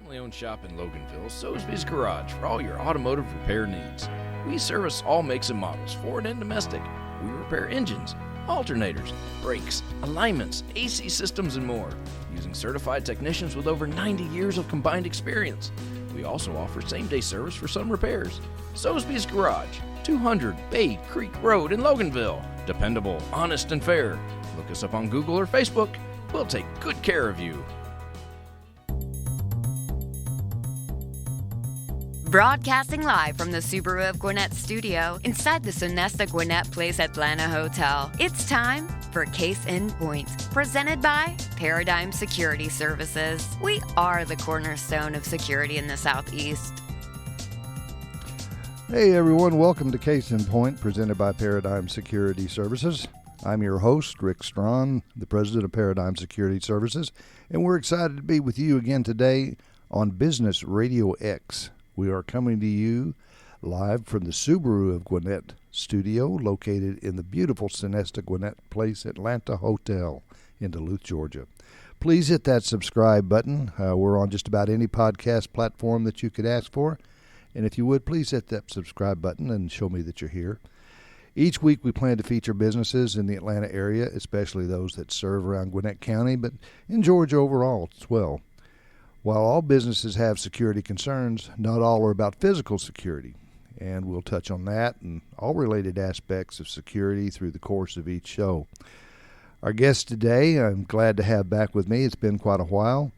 family-owned shop in Loganville, Soesby's Garage for all your automotive repair needs. We service all makes and models, foreign and domestic. We repair engines, alternators, brakes, alignments, AC systems, and more, using certified technicians with over 90 years of combined experience. We also offer same-day service for some repairs. Soesby's Garage, 200 Bay Creek Road in Loganville. Dependable, honest, and fair. Look us up on Google or Facebook. We'll take good care of you. Broadcasting live from the Subaru of Gwinnett studio inside the Sonesta Gwinnett Place Atlanta Hotel. It's time for Case in Point, presented by Paradigm Security Services. We are the cornerstone of security in the Southeast. Hey everyone, welcome to Case in Point, presented by Paradigm Security Services. I'm your host, Rick Strawn, the president of Paradigm Security Services, and we're excited to be with you again today on Business RadioX. We are coming to you live from the Subaru of Gwinnett studio, located in the beautiful Sonesta Gwinnett Place Atlanta Hotel in Duluth, Georgia. Please hit that subscribe button. We're on just about any podcast platform that you could ask for. And if you would, please hit that subscribe button and show me that you're here. Each week we plan to feature businesses in the Atlanta area, especially those that serve around Gwinnett County, but in Georgia overall as well. While all businesses have security concerns, not all are about physical security, and we'll touch on that and all related aspects of security through the course of each show. Our guest today, I'm glad to have back with me, it's been quite a while,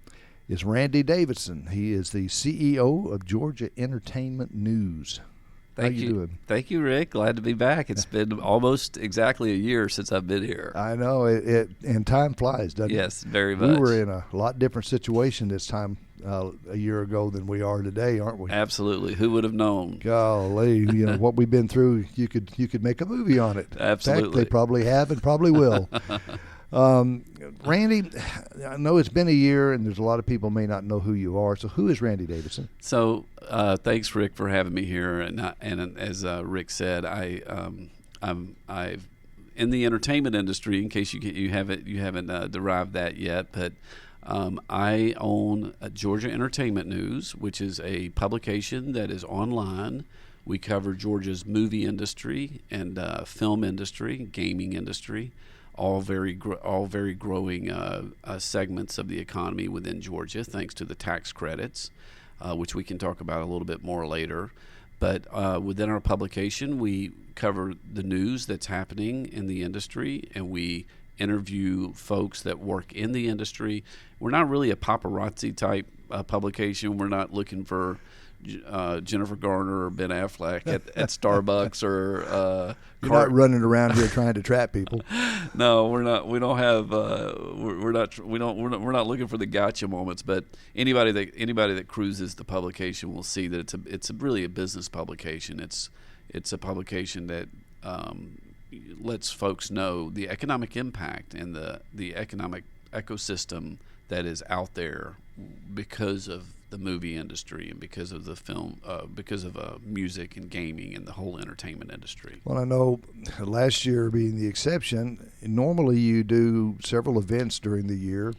is Randy Davidson. He is the CEO of Georgia Entertainment News. Thank How you doing? Thank you, Rick. Glad to be back. It's been almost exactly a year since I've been here. I know, and time flies, doesn't it? Yes, very much. We were in a lot different situation this time a year ago than we are today, aren't we? Absolutely. Who would have known? Golly, what we've been through, you could make a movie on it. Absolutely. In fact, they probably have and probably will. Randy, I know it's been a year, and there's a lot of people may not know who you are. So, who is Randy Davidson? So, thanks, Rick, for having me here. And as Rick said, I'm in the entertainment industry. In case you haven't derived that yet, but I own Georgia Entertainment News, which is a publication that is online. We cover Georgia's movie industry and film industry, gaming industry. All very growing segments of the economy within Georgia, thanks to the tax credits, which we can talk about a little bit more later. But within our publication, we cover the news that's happening in the industry, and we interview folks that work in the industry. We're not really a paparazzi type publication. We're not looking for Jennifer Garner or Ben Affleck at Starbucks or you're not running around here trying to trap people. No, we're not. We don't have. We're not looking for the gotcha moments. But anybody that cruises the publication will see that it's really a business publication. It's a publication that lets folks know the economic impact and the economic ecosystem that is out there because of the movie industry and because of the film, because of music and gaming and the whole entertainment industry. Well, I know last year being the exception, normally you do several events during the year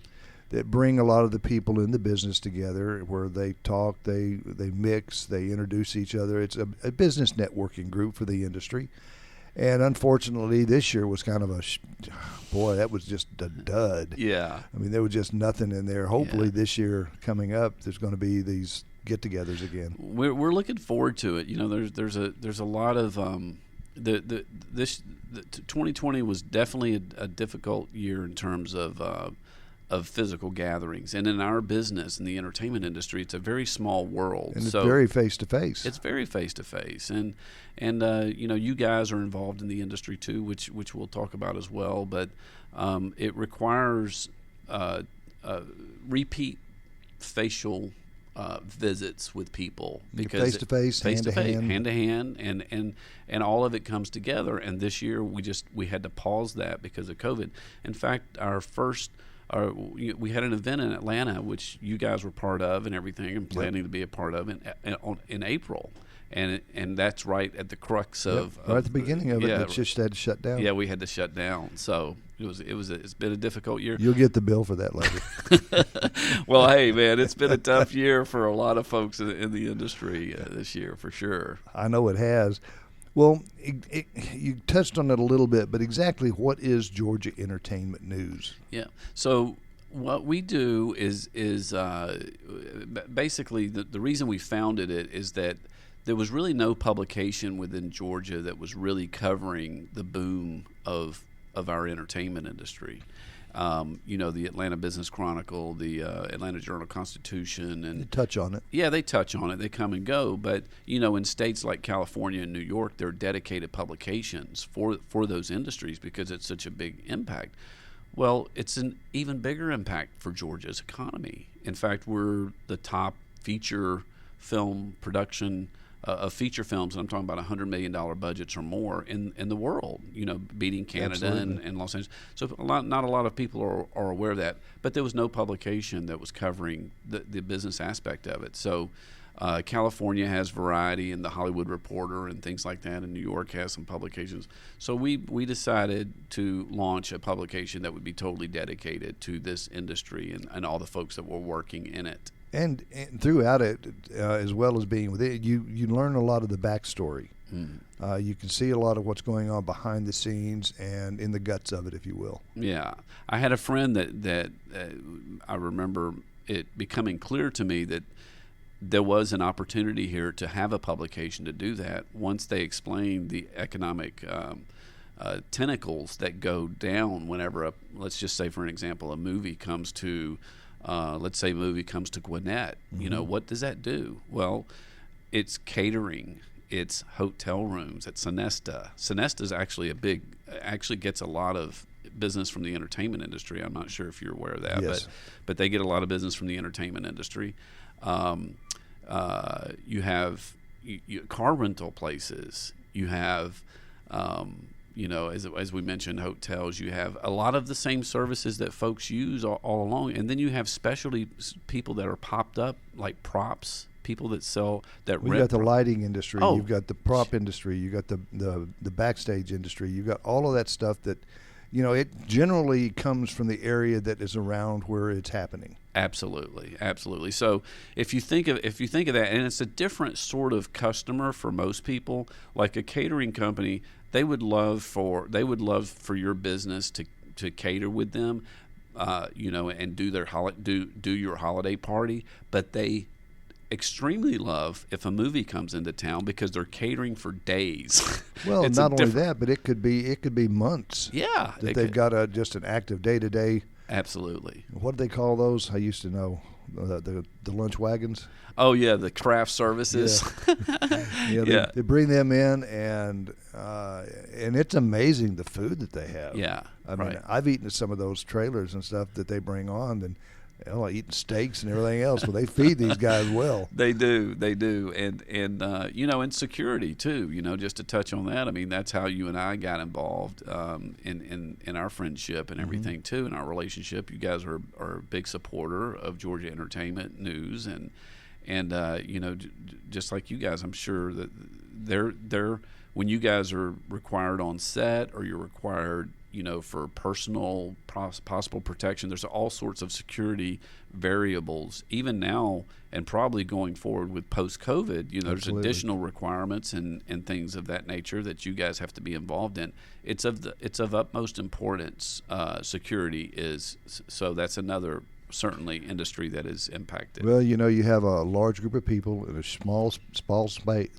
that bring a lot of the people in the business together where they talk, they mix, they introduce each other. It's a business networking group for the industry. And unfortunately, this year was kind of that was just a dud. Yeah. I mean, there was just nothing in there. Hopefully this year coming up, there's going to be these get-togethers again. We're looking forward to it. There's a lot of 2020 was definitely a difficult year in terms of physical gatherings, and in our business in the entertainment industry, it's a very small world, and it's very face to face. It's very face to face, and you guys are involved in the industry too, which we'll talk about as well. But it requires repeat facial visits with people, because face to face, hand to hand, and all of it comes together. And this year we had to pause that because of COVID. In fact, we had an event in Atlanta, which you guys were part of and everything, and planning to be a part of in April. and that's right at the crux of right at the beginning of it. Yeah, It just had to shut down. yeah, we had to shut down. So it's been a difficult year. You'll get the bill for that later. Well, hey, man, it's been a tough year for a lot of folks in the industry this year, for sure. I know it has. Well, you touched on it a little bit, but exactly what is Georgia Entertainment News? Yeah. So what we do is basically the reason we founded it is that there was really no publication within Georgia that was really covering the boom of our entertainment industry. The Atlanta Business Chronicle, the Atlanta Journal-Constitution, and You touch on it. yeah, they touch on it. They come and go. But, in states like California and New York, there are dedicated publications for those industries because it's such a big impact. Well, it's an even bigger impact for Georgia's economy. In fact, we're the top feature film production of feature films, and I'm talking about $100 million budgets or more in the world, beating Canada and Los Angeles. So not a lot of people are aware of that. But there was no publication that was covering the business aspect of it. So California has Variety and the Hollywood Reporter and things like that, and New York has some publications. So we decided to launch a publication that would be totally dedicated to this industry and all the folks that were working in it. And throughout it, as well as being with it, you learn a lot of the backstory. You can see a lot of what's going on behind the scenes and in the guts of it, if you will. Yeah. I had a friend that I remember it becoming clear to me that there was an opportunity here to have a publication to do that once they explained the economic tentacles that go down whenever, let's just say, for an example, a movie comes to let's say a movie comes to Gwinnett. What does that do? Well, it's catering, it's hotel rooms, it's Sonesta. Sonesta is actually gets a lot of business from the entertainment industry. I'm not sure if you're aware of that, Yes. but they get a lot of business from the entertainment industry. You have car rental places. You have as we mentioned, hotels. You have a lot of the same services that folks use all along, and then you have specialty people that are popped up, like props, people that sell that. You got the lighting industry. Oh. You've got the prop industry. You got the backstage industry. You got all of that stuff that, it generally comes from the area that is around where it's happening. Absolutely. So if you think of that, and it's a different sort of customer for most people, like a catering company. They would love for your business to cater with them, and do your holiday party. But they extremely love if a movie comes into town because they're catering for days. Well, not only that, but it could be months. Yeah, that they've got just an active day-to-day. Absolutely. What do they call those? I used to know the lunch wagons. Oh yeah, the craft services. Yeah. They bring them in, and it's amazing the food that they have. Yeah, I mean, I've eaten at some of those trailers and stuff that they bring on, and eating steaks and everything else. Well, they feed these guys well. They do, and and security too. Just to touch on that, I mean, that's how you and I got involved in our friendship and everything too, in our relationship. You guys are a big supporter of Georgia Entertainment News, and just like you guys, I'm sure that they're when you guys are required on set or you're required, for personal possible protection, there's all sorts of security variables, even now and probably going forward with post-COVID, there's additional requirements and things of that nature that you guys have to be involved in. It's of utmost importance. Security is, so that's another certainly industry that is impacted. Well, you have a large group of people in a small space.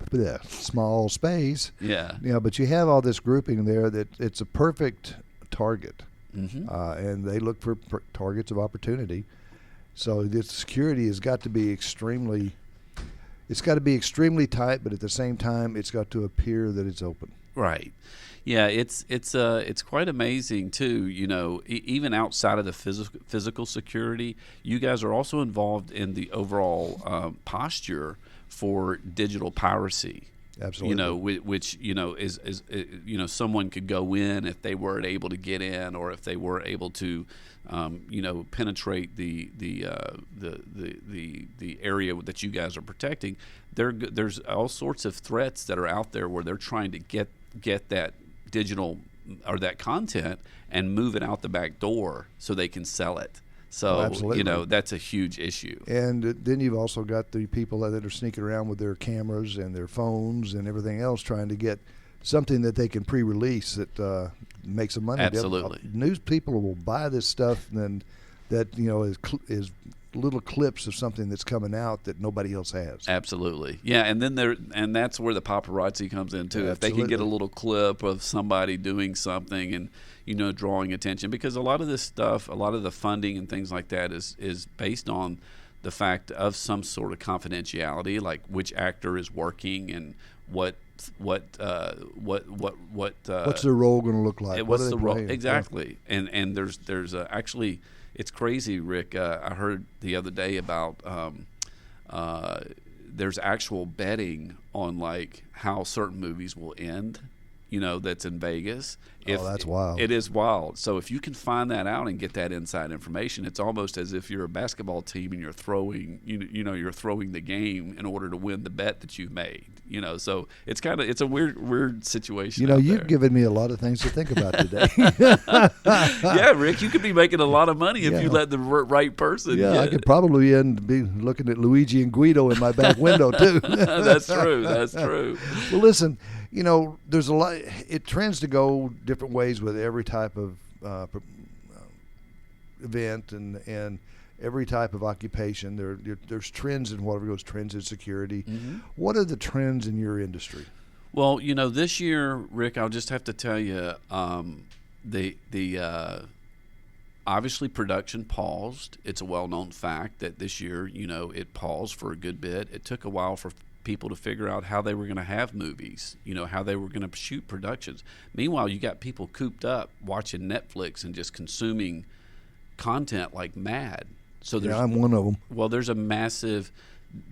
Yeah. But you have all this grouping there that it's a perfect target, and they look for targets of opportunity. So the security has got to be extremely tight, but at the same time, it's got to appear that it's open. Right. Yeah, it's quite amazing too. Even outside of the physical security, you guys are also involved in the overall posture for digital piracy. Absolutely. You know, which is someone could go in if they weren't able to get in, or if they were able to, penetrate the area that you guys are protecting. There's all sorts of threats that are out there where they're trying to get that digital or that content and move it out the back door so they can sell it. So, that's a huge issue. And then you've also got the people that are sneaking around with their cameras and their phones and everything else trying to get something that they can pre-release that makes some money. Absolutely. News people will buy this stuff and that, is little clips of something that's coming out that nobody else has. Absolutely. Yeah, and then that's where the paparazzi comes in too. Yeah, if they can get a little clip of somebody doing something and drawing attention, because a lot of this stuff, a lot of the funding and things like that is based on the fact of some sort of confidentiality, like which actor is working and what's their role going to look like? What's the role exactly? And there's actually, it's crazy, Rick. I heard the other day about there's actual betting on like how certain movies will end. That's in Vegas. That's wild. It is wild. So if you can find that out and get that inside information, it's almost as if you're a basketball team and you're throwing, you're throwing the game in order to win the bet that you've made. So it's a weird situation. You've given me a lot of things to think about today. Yeah, Rick, you could be making a lot Money if you let the right person. Yeah, I could probably be looking at Luigi and Guido in my back window too. That's true. That's true. Well, listen. There's a lot. It trends to go different ways with every type of event and every type of occupation. There's trends in whatever goes. Trends in security. Mm-hmm. What are the trends in your industry? Well, this year, Rick, I'll just have to tell you, obviously production paused. It's a well-known fact that this year, it paused for a good bit. It took a while for people to figure out how they were going to have movies, how they were going to shoot productions. Meanwhile, you got people cooped up watching Netflix and just consuming content like mad. So I'm one of them. Well, there's a massive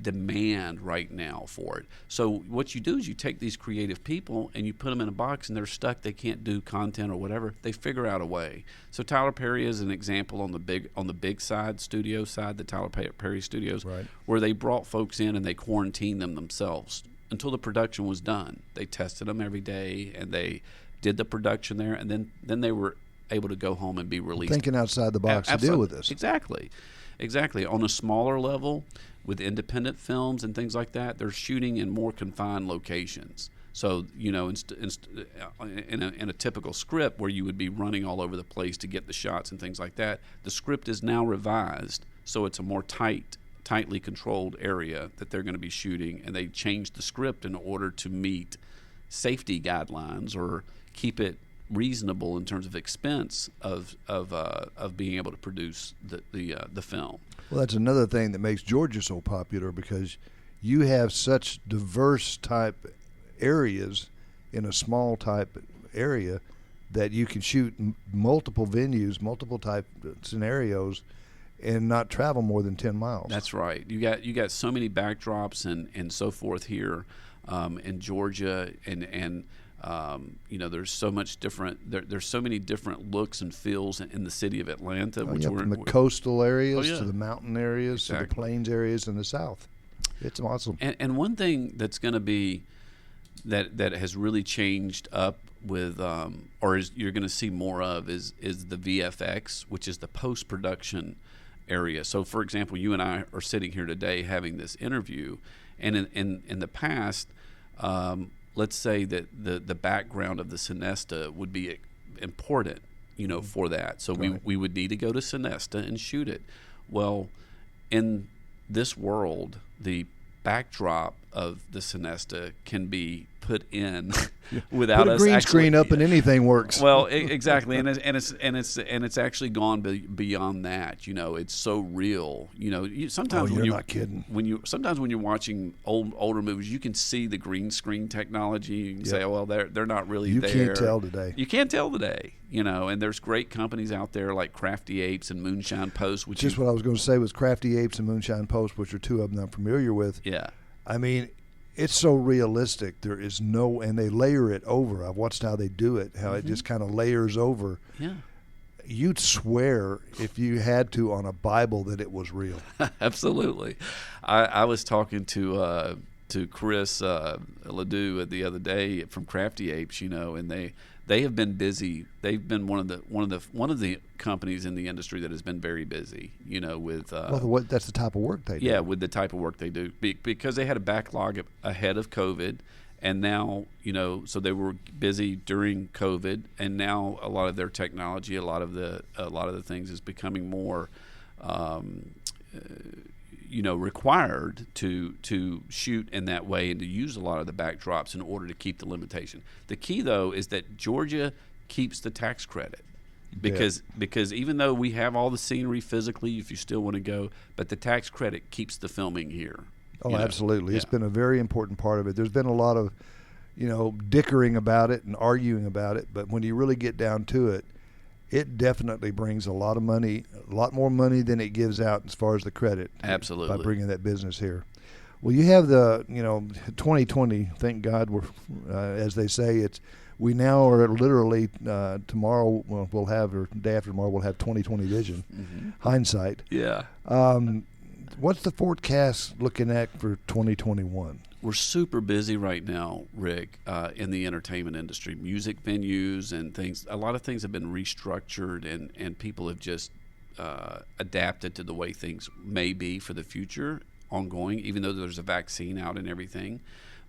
demand right now for it. So what you do is you take these creative people and you put them in a box and they're stuck. They can't do content or whatever. They figure out a way. So Tyler Perry is an example on the big side, studio side, the Tyler Perry Studios, right, where they brought folks in and they quarantined them themselves until the production was done. They tested them every day and they did the production there, and then they were able to go home and be released. Thinking outside the box to deal with this. Exactly. On a smaller level, with independent films and things like that, they're shooting in more confined locations. So, in a typical script where you would be running all over the place to get the shots and things like that, the script is now revised, so it's a more tightly controlled area that they're going to be shooting, and they changed the script in order to meet safety guidelines or keep it reasonable in terms of expense of being able to produce the film. Well, that's another thing that makes Georgia so popular, because you have such diverse type areas in a small type area that you can shoot multiple venues, multiple type scenarios, and not travel more than 10 miles. That's right. You got so many backdrops and so forth here in Georgia, and there's so much different. There's so many different looks and feels in the city of Atlanta. From the coastal areas to the mountain areas exactly. to the plains areas in the south. It's awesome. And one thing that's going to be that has really changed up with, you're going to see more of is the VFX, which is the post-production area. So, for example, you and I are sitting here today having this interview, and in the past. Let's say that the background of the Sonesta would be important, for that. So right. we would need to go to Sonesta and shoot it. Well, in this world, the backdrop of the Sonesta can be put in without put a green screen up and anything works. Well, exactly, and it's actually gone beyond that. It's so real. Sometimes you're not kidding. Sometimes when you're watching older movies, you can see the green screen technology. You can say, "Oh, well, they're not really there." You can't tell today. You can't tell today. And there's great companies out there like Crafty Apes and Moonshine Post. Which what I was going to say was Crafty Apes and Moonshine Post, which are two of them I'm familiar with. Yeah. I mean, it's so realistic. There is no, and they layer it over. I've watched how they do it, how it just kind of layers over. Yeah. You'd swear if you had to on a Bible that it was real. Absolutely. I was talking to Chris Ledoux the other day from Crafty Apes, and they have been busy. They've been one of the companies in the industry that has been very busy, with that's the type of work they do. Yeah, with the type of work they do, because they had a backlog ahead of COVID. And now, so they were busy during COVID, and now a lot of their technology, a lot of the things is becoming more, required to shoot in that way and to use a lot of the backdrops in order to keep the limitation. The key, though, is that Georgia keeps the tax credit. Because even though we have all the scenery physically, if you still want to go, but the tax credit keeps the filming here. Oh, absolutely. Yeah. It's been a very important part of it. There's been a lot of, dickering about it and arguing about it, but when you really get down to it, it definitely brings a lot of money, a lot more money than it gives out as far as the credit. Absolutely. By bringing that business here. Well, you have the, 2020, thank God, we're, as they say, we now are literally, tomorrow we'll have, or day after tomorrow, we'll have 2020 vision, hindsight. Yeah. What's the forecast looking at for 2021? We're super busy right now, Rick, in the entertainment industry. Music venues and things, a lot of things have been restructured, and people have just adapted to the way things may be for the future, ongoing, even though there's a vaccine out and everything.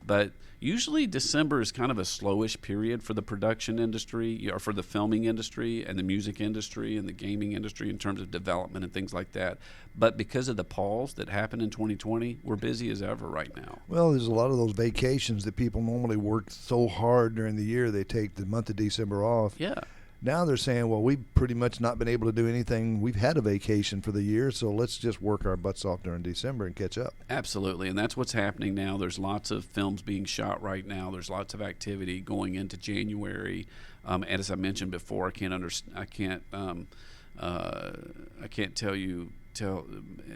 But usually December is kind of a slowish period for the production industry, or for the filming industry and the music industry and the gaming industry in terms of development and things like that. But because of the pause that happened in 2020, we're busy as ever right now. Well, there's a lot of those vacations that people normally work so hard during the year, they take the month of December off. Yeah. Now they're saying, well, we've pretty much not been able to do anything. We've had a vacation for the year, so let's just work our butts off during December and catch up. Absolutely, and that's what's happening now. There's lots of films being shot right now. There's lots of activity going into January. And as I mentioned before,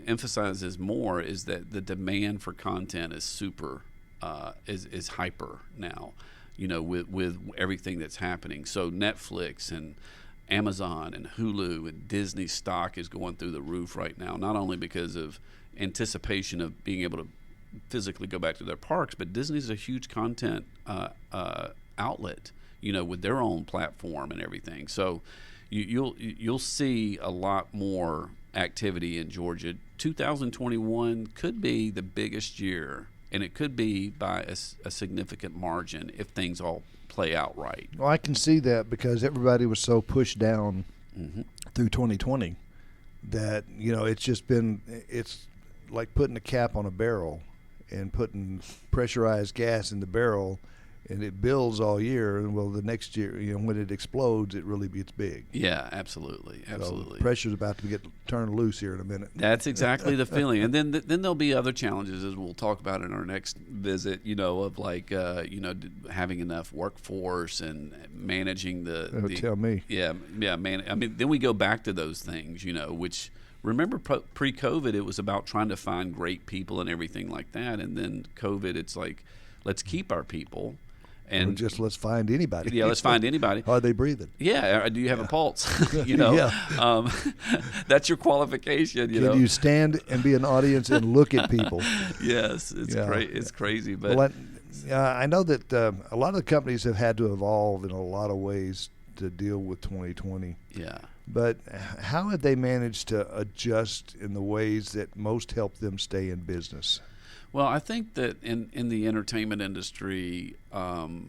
emphasize this more, is that the demand for content is is hyper now. With everything that's happening. So Netflix and Amazon and Hulu and Disney stock is going through the roof right now, not only because of anticipation of being able to physically go back to their parks, but Disney's a huge content outlet, with their own platform and everything. So you'll see a lot more activity in Georgia. 2021 could be the biggest year, and it could be by a significant margin if things all play out right. Well, I can see that because everybody was so pushed down through 2020 that, it's like putting a cap on a barrel and putting pressurized gas in the barrel, and it builds all year. And well, the next year, when it explodes, it really gets big. Yeah, absolutely. So pressure's about to get turned loose here in a minute. That's exactly the feeling. And then there'll be other challenges, as we'll talk about in our next visit, of like, having enough workforce and managing Tell me. Yeah, man. I mean, then we go back to those things, which, remember, pre-COVID, it was about trying to find great people and everything like that. And then COVID, it's like, let's keep our people. And just let's find anybody. Yeah, let's find anybody. Are they breathing? Yeah. Do you have a pulse? Yeah. That's your qualification. Can you stand and be an audience and look at people? Yes, it's crazy. But well, I know that a lot of the companies have had to evolve in a lot of ways to deal with 2020. Yeah. But how have they managed to adjust in the ways that most help them stay in business? Well, I think that in the entertainment industry, the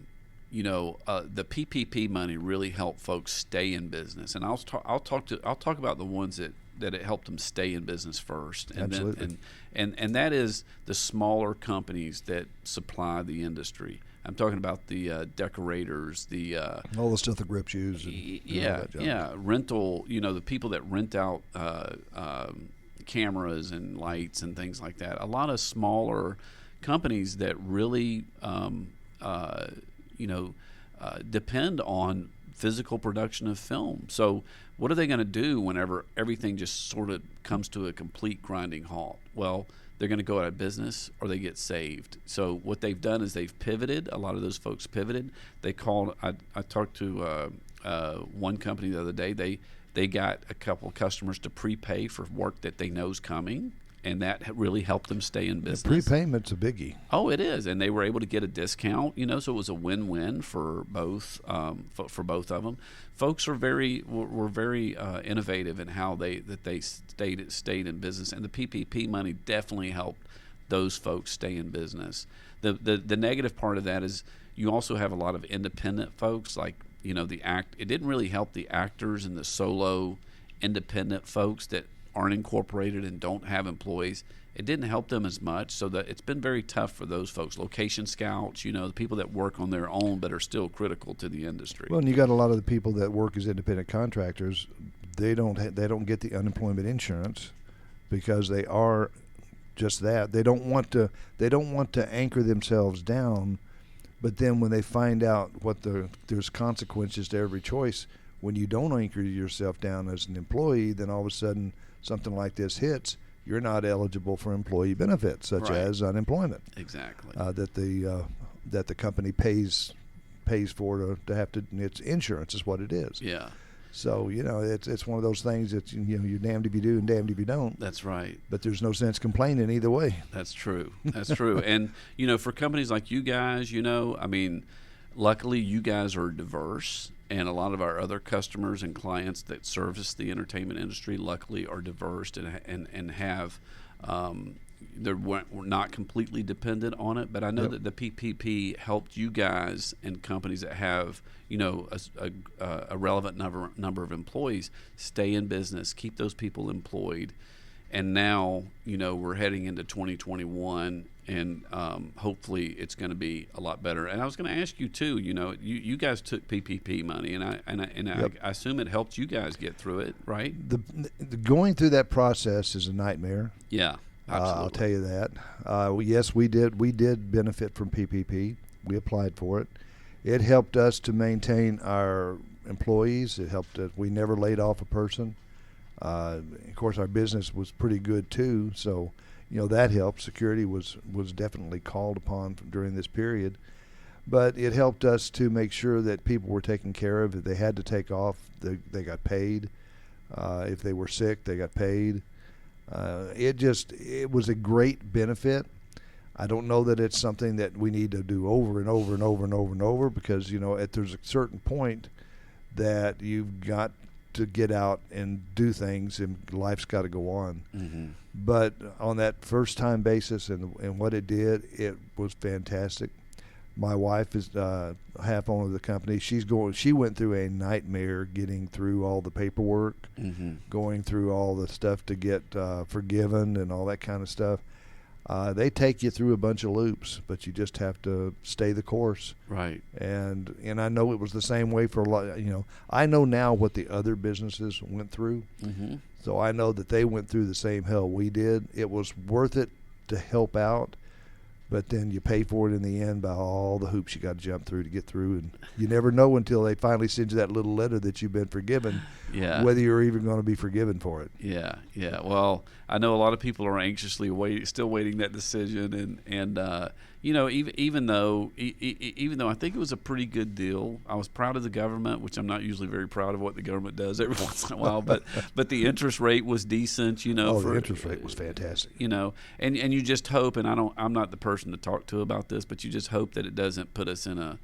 PPP money really helped folks stay in business, and I'll talk about the ones that it helped them stay in business first, and Absolutely. and that is the smaller companies that supply the industry. I'm talking about the decorators, all the stuff that Grip use. Rental. The people that rent out cameras and lights and things like that. A lot of smaller companies that really, depend on physical production of film. So what are they going to do whenever everything just sort of comes to a complete grinding halt? Well, they're going to go out of business or they get saved. So what they've done is they've pivoted. A lot of those folks pivoted. They called. I talked to one company the other day. They got a couple of customers to prepay for work that they know is coming, and that really helped them stay in business. The prepayment's a biggie. Oh, it is, and they were able to get a discount. So it was a win-win for both for both of them. Folks were very innovative in how they stayed in business, and the PPP money definitely helped those folks stay in business. The negative part of that is you also have a lot of independent folks, like it didn't really help the actors and the solo independent folks that aren't incorporated and don't have employees. It didn't help them as much, so that it's been very tough for those folks. Location scouts, the people that work on their own but are still critical to the industry. Well, and you got a lot of the people that work as independent contractors. They don't get the unemployment insurance because they are just that. They don't want to anchor themselves down, but then when they find out there's consequences to every choice. When you don't anchor yourself down as an employee, then all of a sudden something like this hits, you're not eligible for employee benefits, such as unemployment. Exactly. That the company pays for to have to. It's insurance is what it is. Yeah. So it's one of those things that you're damned if you do and damned if you don't. That's right. But there's no sense complaining either way. That's true. That's true. And for companies like you guys, luckily you guys are diverse. And a lot of our other customers and clients that service the entertainment industry, luckily, are diverse and have we're not completely dependent on it. But I know that the PPP helped you guys and companies that have a relevant number of employees stay in business, keep those people employed. And now we're heading into 2021. And hopefully it's going to be a lot better. And I was going to ask you too. You guys took PPP money, and I assume it helped you guys get through it, right? The going through that process is a nightmare. Yeah, absolutely. I'll tell you that. Yes, we did. We did benefit from PPP. We applied for it. It helped us to maintain our employees. It helped us. We never laid off a person. Of course, our business was pretty good too. So. That helped. Security was definitely called upon during this period. But it helped us to make sure that people were taken care of. If they had to take off, they got paid. If they were sick, they got paid. It was a great benefit. I don't know that it's something that we need to do over and over and over and over and over because, there's a certain point that you've got to get out and do things, and life's got to go on. Mm-hmm. But on that first-time basis and what it did, it was fantastic. My wife is half owner of the company. She went through a nightmare getting through all the paperwork, going through all the stuff to get forgiven and all that kind of stuff. They take you through a bunch of loops, but you just have to stay the course. Right. And I know it was the same way for a lot. I know now what the other businesses went through. Mm-hmm. So I know that they went through the same hell we did. It was worth it to help out, but then you pay for it in the end by all the hoops you got to jump through to get through. And you never know until they finally send you that little letter that you've been forgiven, whether you're even going to be forgiven for it. Yeah. Well, I know a lot of people are anxiously still waiting that decision, and even though I think it was a pretty good deal, I was proud of the government, which I'm not usually very proud of what the government does every once in a while, but the interest rate was decent, the interest rate was fantastic. And you just hope, and I'm not the person to talk to about this, but you just hope that it doesn't put us in a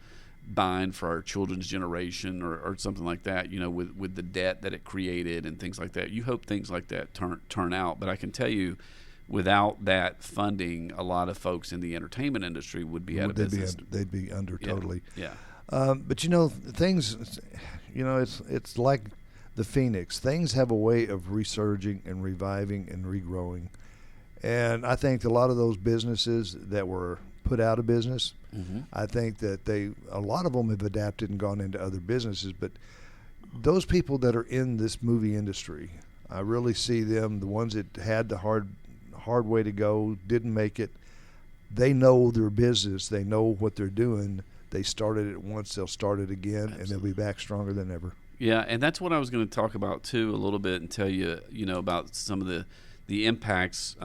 bind for our children's generation or something like that, with the debt that it created and things like that. You hope things like that turn out, but I can tell you, without that funding, a lot of folks in the entertainment industry would be out of business. They'd be under totally. Yeah. But things, it's like the phoenix. Things have a way of resurging and reviving and regrowing. And I think a lot of those businesses that were put out of business, I think that a lot of them have adapted and gone into other businesses. But those people that are in this movie industry, I really see them, the ones that had the hard way to go, didn't make it. They know their business. They know what they're doing. They started it once, they'll start it again. Absolutely. And they'll be back stronger than ever. Yeah, and that's what I was going to talk about too a little bit and tell you, about some of the impacts,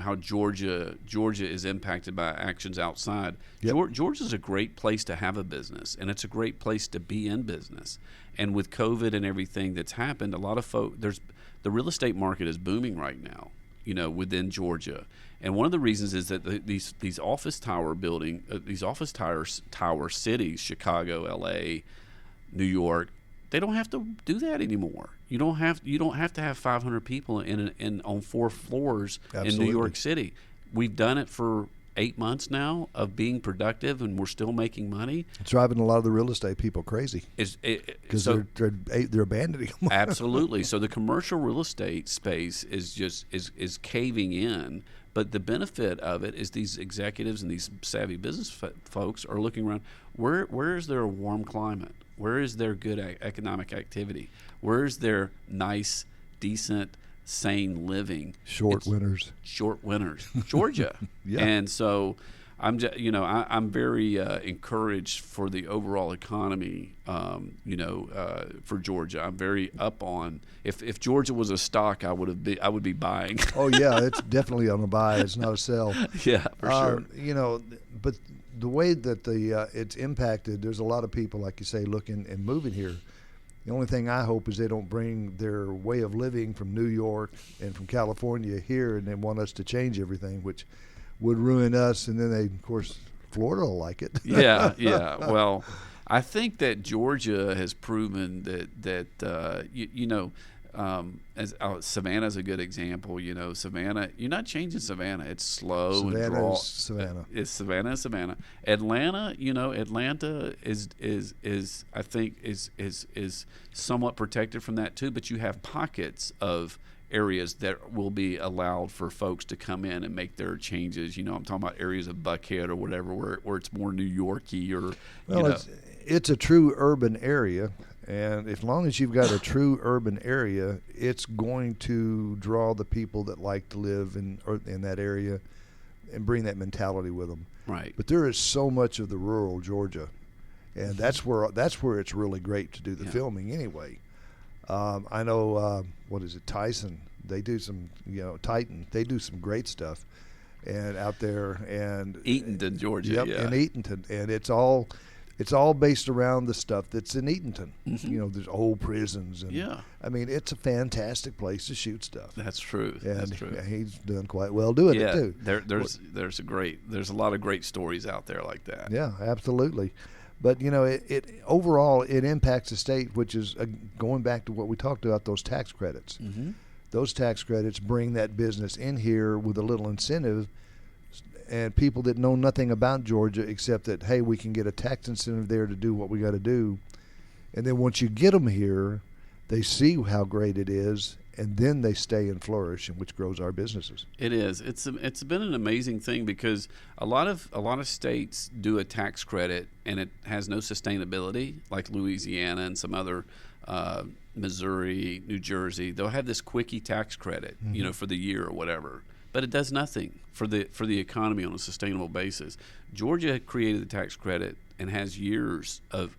how Georgia is impacted by actions outside. Yep. Georgia's a great place to have a business, and it's a great place to be in business. And with COVID and everything that's happened, a lot of the real estate market is booming right now, within Georgia. And one of the reasons is that these office tower tower cities, Chicago, L.A., New York, they don't have to do that anymore. You don't have to have 500 people on 4 floors Absolutely. in New York City. We've done it for 8 months now of being productive, and we're still making money. It's driving a lot of the real estate people crazy because they're abandoning them. Absolutely. So the commercial real estate space is caving in. But the benefit of it is these executives and these savvy business folks are looking around. Where is there a warm climate? Where is there good economic activity? Where is there nice, decent, sane living? Short winters. Georgia. Yeah. And so I'm very encouraged for the overall economy. For Georgia, I'm very up on. If Georgia was a stock, I would be buying. Oh yeah, it's definitely on a buy. It's not a sell. Yeah, for sure. But the way that it's impacted, there's a lot of people, like you say, looking and moving here. The only thing I hope is they don't bring their way of living from New York and from California here, and they want us to change everything, which would ruin us. And then of course, Florida will like it. Yeah. Well, I think that Georgia has proven that Savannah's a good example. Savannah, you're not changing Savannah. It's slow and draw. Savannah. It's Savannah. Atlanta, Atlanta is I think is somewhat protected from that too. But you have pockets of areas that will be allowed for folks to come in and make their changes. I'm talking about areas of Buckhead or whatever, where it's more New Yorky or. Well, it's a true urban area. And as long as you've got a true urban area, it's going to draw the people that like to live in that area and bring that mentality with them. Right. But there is so much of the rural Georgia, and that's where it's really great to do the filming anyway. I know, Tyson? They do some, Titan. They do some great stuff, and out there and Eatonton, Georgia. Yep, in Eatonton, and it's all based around the stuff that's in Eatonton. Mm-hmm. There's old prisons, and I mean, it's a fantastic place to shoot stuff. That's true. And that's true. He's done quite well doing it too. There's a lot of great stories out there like that. Yeah, absolutely. But it overall it impacts the state, which is going back to what we talked about, those tax credits. Mm-hmm. Those tax credits bring that business in here with a little incentive. And people that know nothing about Georgia except that, hey, we can get a tax incentive there to do what we got to do. And then once you get them here, they see how great it is, and then they stay and flourish, and which grows our businesses. It is. It's been an amazing thing because a lot of states do a tax credit and it has no sustainability, like Louisiana and some other Missouri, New Jersey. They'll have this quickie tax credit, for the year or whatever. But it does nothing for the economy on a sustainable basis. Georgia created the tax credit and has years of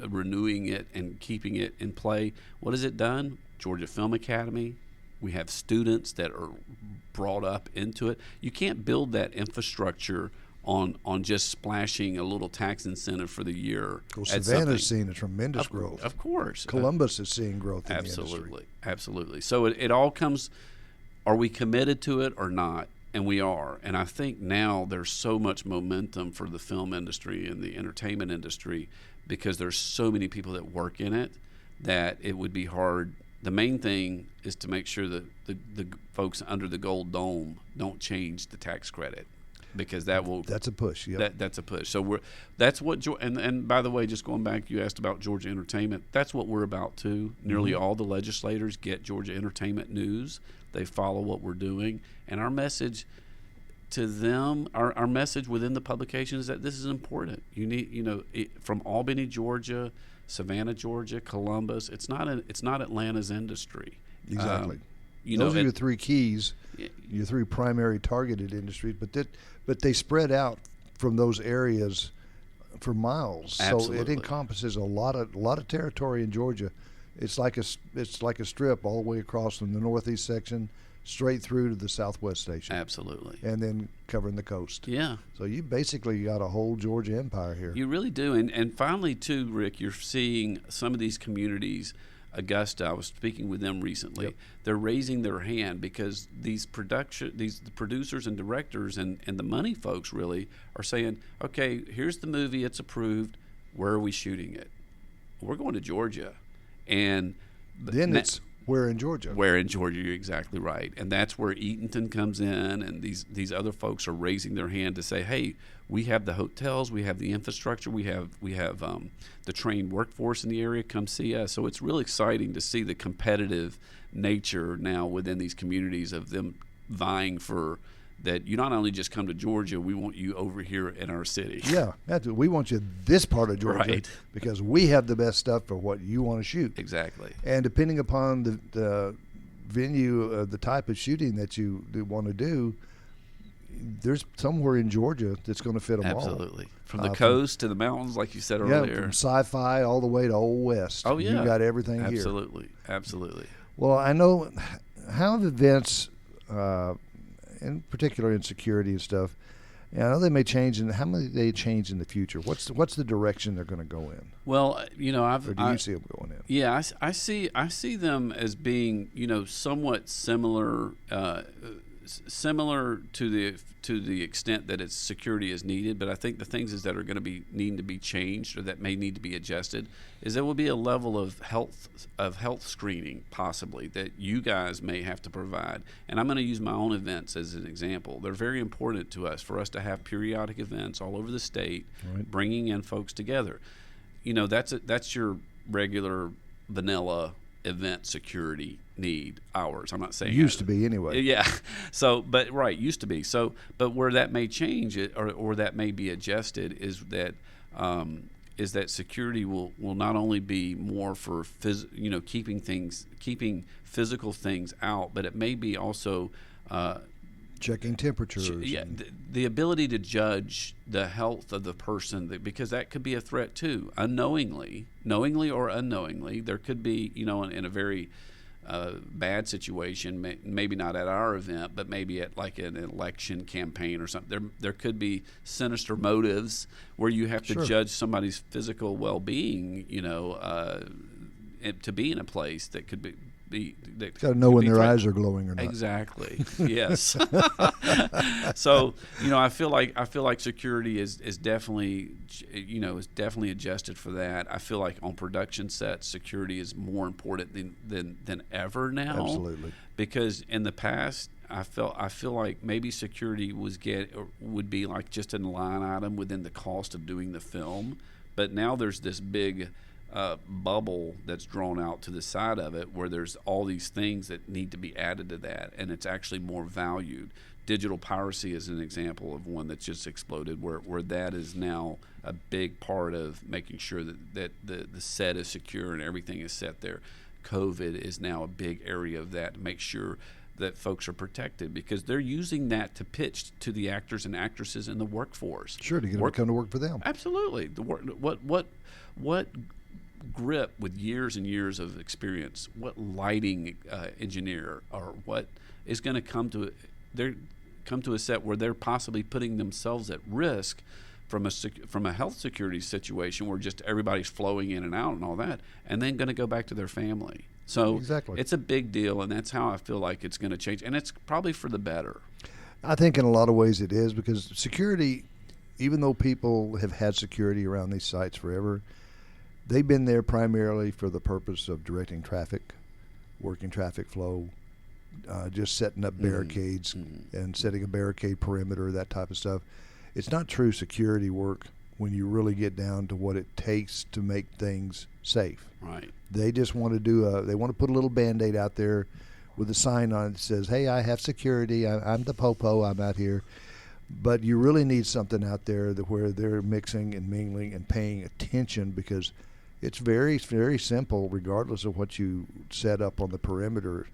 renewing it and keeping it in play. What has it done? Georgia Film Academy. We have students that are brought up into it. You can't build that infrastructure on just splashing a little tax incentive for the year. Well, Savannah's seeing a tremendous growth. Of course. Columbus is seeing growth in the industry. Absolutely. So it all comes. Are we committed to it or not? And we are. And I think now there's so much momentum for the film industry and the entertainment industry because there's so many people that work in it that it would be hard. The main thing is to make sure that the folks under the Gold Dome don't change the tax credit because that's a push. Yep. That's a push. So that's what and by the way, just going back, you asked about Georgia entertainment. That's what we're about too. Nearly all the legislators get Georgia entertainment news. They follow what we're doing, and our message to them, our message within the publication is that this is important. You need, from Albany, Georgia, Savannah, Georgia, Columbus. It's not Atlanta's industry. Exactly. Those are your three keys, your three primary targeted industries, but they spread out from those areas for miles. Absolutely. So it encompasses a lot of territory in Georgia. It's like a strip all the way across from the northeast section straight through to the Southwest Station. Absolutely. And then covering the coast. Yeah. So you basically got a whole Georgia empire here. You really do. And finally, too, Rick, you're seeing some of these communities, Augusta, I was speaking with them recently. Yep. They're raising their hand because these producers and directors and the money folks really are saying, okay, here's the movie, it's approved. Where are we shooting it? We're going to Georgia. And then it's where in Georgia? Where in Georgia, you're exactly right. And that's where Eatonton comes in, and these other folks are raising their hand to say, hey, we have the hotels, we have the infrastructure, we have the trained workforce in the area, come see us. So it's really exciting to see the competitive nature now within these communities of them vying for that. You not only just come to Georgia, we want you over here in our city. Yeah, we want you this part of Georgia, right, because we have the best stuff for what you want to shoot. Exactly. And depending upon the venue, the type of shooting that you want to do, there's somewhere in Georgia that's going to fit them all. Absolutely. From the coast to the mountains, like you said earlier. Yeah, from sci-fi all the way to Old West. Oh, yeah. You got everything here. Absolutely. Absolutely. Well, I know how have events, in particular in security and stuff, I know they may change, and how may they change in the future? What's the direction they're going to go in? Well, or do you see them going in? Yeah, I see them as being, somewhat similar to the extent that its security is needed. But I think the things that are going to be needing to be changed or that may need to be adjusted is there will be a level of health screening possibly that you guys may have to provide. And I'm going to use my own events as an example. They're very important to us for us to have periodic events all over the state, right, bringing in folks together. That's your regular vanilla event security need hours. I'm not saying used to be anyway. Yeah. So, but right, used to be. So, but where that may change it or that may be adjusted is that security will not only be more for keeping physical things out, but it may be also checking temperatures. Yeah, the ability to judge the health of the person, because that could be a threat too, knowingly or unknowingly. There could be, in a very bad situation, maybe not at our event, but maybe at like an election campaign or something. There could be sinister motives where you have to Sure. judge somebody's physical well-being, to be in a place that could be. Got to know when their eyes are glowing or not. Exactly. Yes. So I feel like security is definitely adjusted for that. I feel like on production sets, security is more important than ever now. Absolutely. Because in the past, I feel like maybe security would be like just a line item within the cost of doing the film, but now there's this big bubble that's drawn out to the side of it where there's all these things that need to be added to that, and it's actually more valued. Digital piracy is an example of one that's just exploded where that is now a big part of making sure that the set is secure and everything is set there. COVID is now a big area of that to make sure that folks are protected, because they're using that to pitch to the actors and actresses in the workforce. Sure, to get them to come to work for them. Absolutely. What grip with years and years of experience, what lighting engineer or what is going to come to a set where they're possibly putting themselves at risk from a health security situation where just everybody's flowing in and out and all that, and then going to go back to their family. So exactly. It's a big deal, and that's how I feel like it's going to change, and it's probably for the better. I think in a lot of ways it is, because security, even though people have had security around these sites forever, they've been there primarily for the purpose of directing traffic, working traffic flow, just setting up barricades and setting a barricade perimeter, that type of stuff. It's not true security work when you really get down to what it takes to make things safe. Right. They just want to they want to put a little Band-Aid out there with a sign on it that says, hey, I have security, I'm the popo, I'm out here. But you really need something out there where they're mixing and mingling and paying attention, because it's very, very simple regardless of what you set up on the perimeter.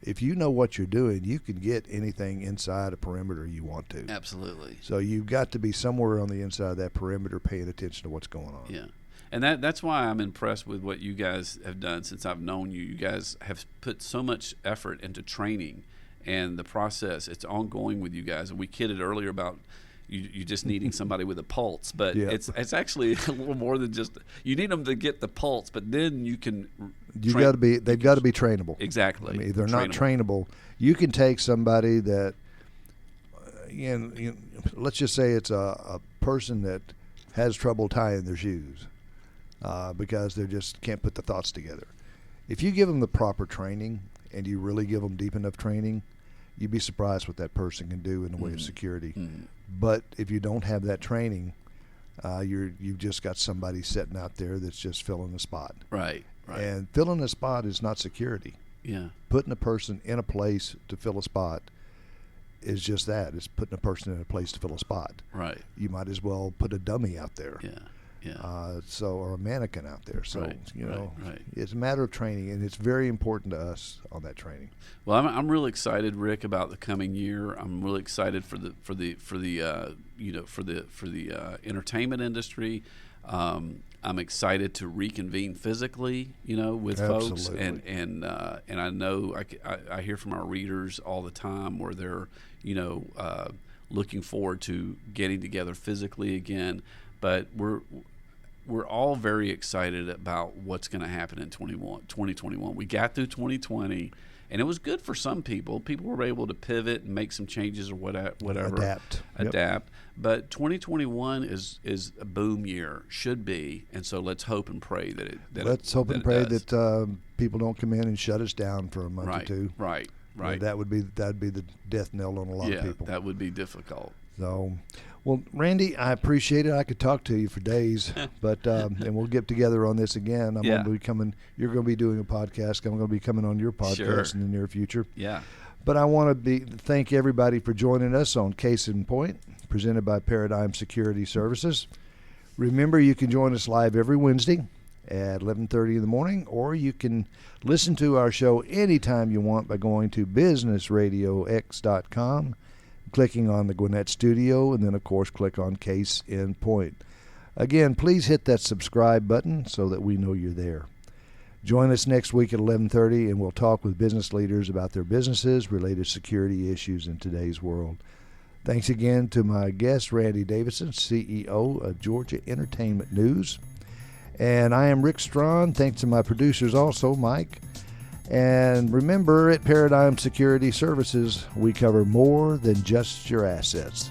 If you know what you're doing, you can get anything inside a perimeter you want to. Absolutely. So you've got to be somewhere on the inside of that perimeter paying attention to what's going on. Yeah. And that's why I'm impressed with what you guys have done since I've known you. You guys have put so much effort into training and the process, it's ongoing with you guys. And we kidded earlier about you just needing somebody with a pulse, but it's actually a little more than just, you need them to get the pulse, but then you can they've got to be trainable. Exactly. I mean, if they're not trainable, you can take somebody that, let's just say it's a person that has trouble tying their shoes because they just can't put the thoughts together. If you give them the proper training and you really give them deep enough training, you'd be surprised what that person can do in the way of security. But if you don't have that training, you've just got somebody sitting out there that's just filling a spot. Right. And filling a spot is not security. Yeah. Putting a person in a place to fill a spot is just that. It's putting a person in a place to fill a spot. Right. You might as well put a dummy out there. Yeah. Or a mannequin out there. So, right. It's a matter of training, and it's very important to us on that training. Well, I'm really excited, Rick, about the coming year. I'm really excited for the entertainment industry. I'm excited to reconvene physically, with folks, and I know I hear from our readers all the time where they're, looking forward to getting together physically again. But we're all very excited about what's going to happen in 2021. We got through 2020, and it was good for some people. People were able to pivot and make some changes or whatever. Adapt. But 2021 is a boom year, should be, and so let's hope and pray that it. Let's hope and pray that people don't come in and shut us down for a month or two. Right. That'd be the death knell on a lot of people. Yeah, that would be difficult. So, well, Randy, I appreciate it. I could talk to you for days, but and we'll get together on this again. I'm going to be coming. You're going to be doing a podcast. I'm going to be coming on your podcast in the near future. Yeah. But I want to thank everybody for joining us on Case in Point, presented by Paradigm Security Services. Remember, you can join us live every Wednesday at 11:30 in the morning, or you can listen to our show anytime you want by going to businessradiox.com, clicking on the Gwinnett Studio, and then, of course, click on Case in Point. Again, please hit that subscribe button so that we know you're there. Join us next week at 11:30, and we'll talk with business leaders about their businesses, related security issues in today's world. Thanks again to my guest, Randy Davidson, CEO of Georgia Entertainment News. And I am Rick Strawn. Thanks to my producers also, Mike. And remember, at Paradigm Security Services, we cover more than just your assets.